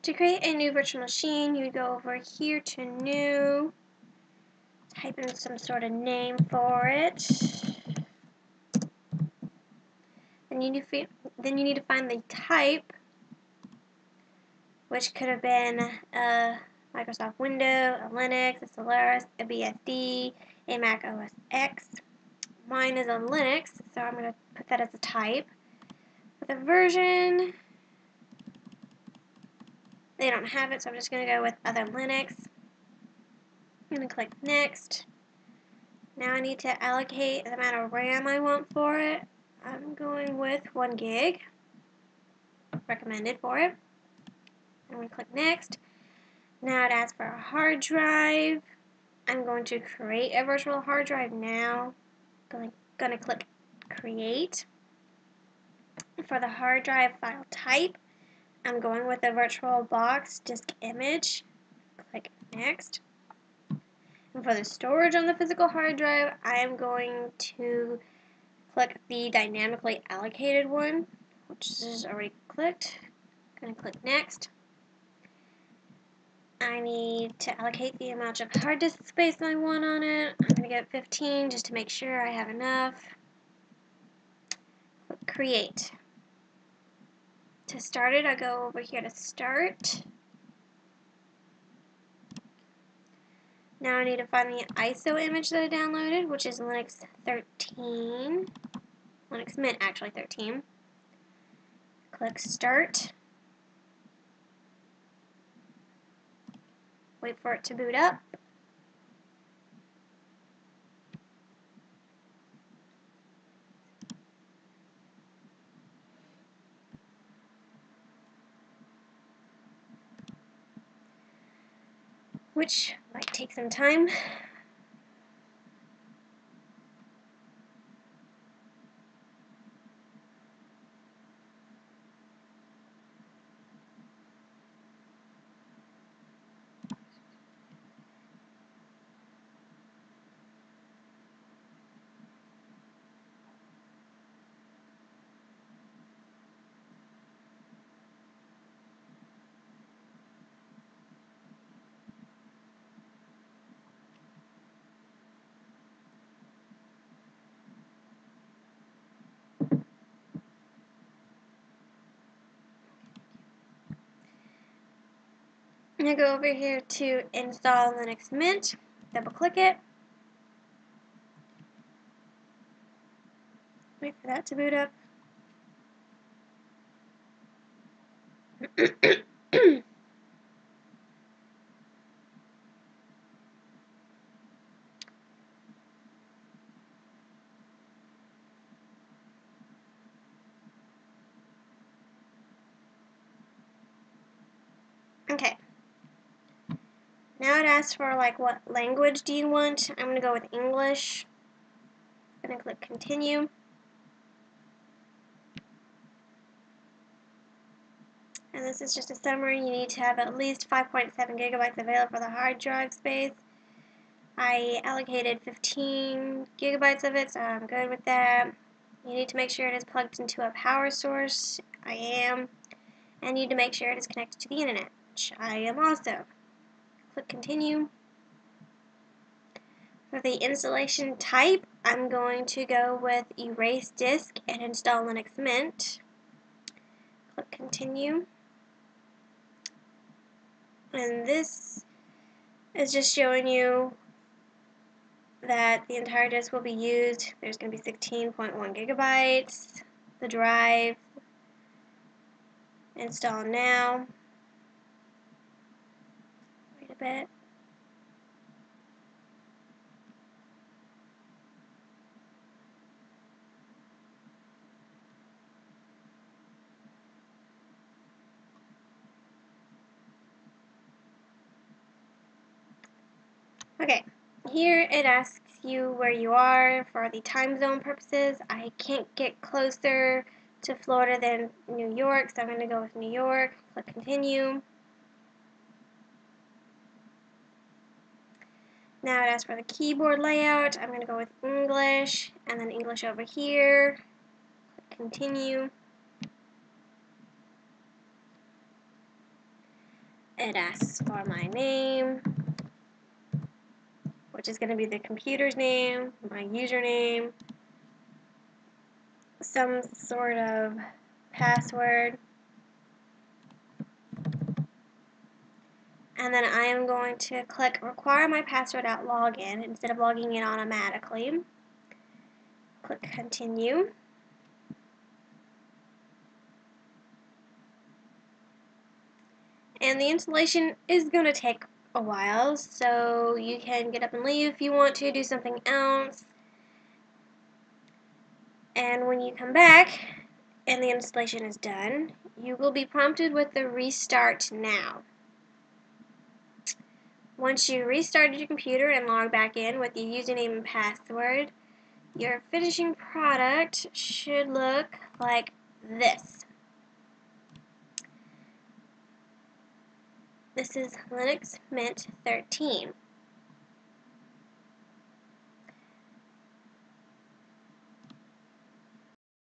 To create a new virtual machine, you go over here to New, type in some sort of name for it. Then you need to find the type, which could have been a Microsoft Windows, a Linux, a Solaris, a BSD, a Mac OS X. Mine is a Linux, so I'm going to put that as a type. For the version, they don't have it, so I'm just going to go with other Linux. I'm going to click Next. Now I need to allocate the amount of RAM I want for it. I'm going with 1 gig, recommended for it. I'm going to click Next. Now it asks for a hard drive. I'm going to create a virtual hard drive now. Going to click Create. For the hard drive file type, I'm going with the VirtualBox disk image. Click Next. And for the storage on the physical hard drive, I'm going to click the dynamically allocated one, which is already clicked. I'm going to click Next. I need to allocate the amount of hard disk space I want on it. I'm going to get 15 just to make sure I have enough. Click Create. To start it, I go over here to Start. Now I need to find the ISO image that I downloaded, which is Linux 13. Linux Mint, actually, 13. Click Start. Wait for it to boot up. Which might take some time. I'm going to go over here to Install Linux Mint. Double click it. Wait for that to boot up. Okay. Now it asks for like what language do you want. I'm going to go with English. I'm going to click Continue. And this is just a summary. You need to have at least 5.7 gigabytes available for the hard drive space. I allocated 15 gigabytes of it, so I'm good with that. You need to make sure it is plugged into a power source. I am. And you need to make sure it is connected to the internet, which I am also. Click Continue. For the installation type, I'm going to go with Erase Disk and install Linux Mint. Click Continue. And this is just showing you that the entire disk will be used. There's going to be 16.1 gigabytes. The drive. Install now. Wait a bit. Okay, here it asks you where you are for the time zone purposes. I can't get closer to Florida than New York, so I'm going to go with New York. Click Continue. Now it asks for the keyboard layout. I'm going to go with English, and then English over here. Click Continue. It asks for my name, which is going to be the computer's name, my username, some sort of password, and then I am going to click require my password at login instead of logging in automatically. Click continue. And the installation is going to take a while, so you can get up and leave if you want to, do something else. And when you come back and the installation is done, you will be prompted with the restart now. Once you restarted your computer and log back in with your username and password, your finishing product should look like this. This is Linux Mint 13.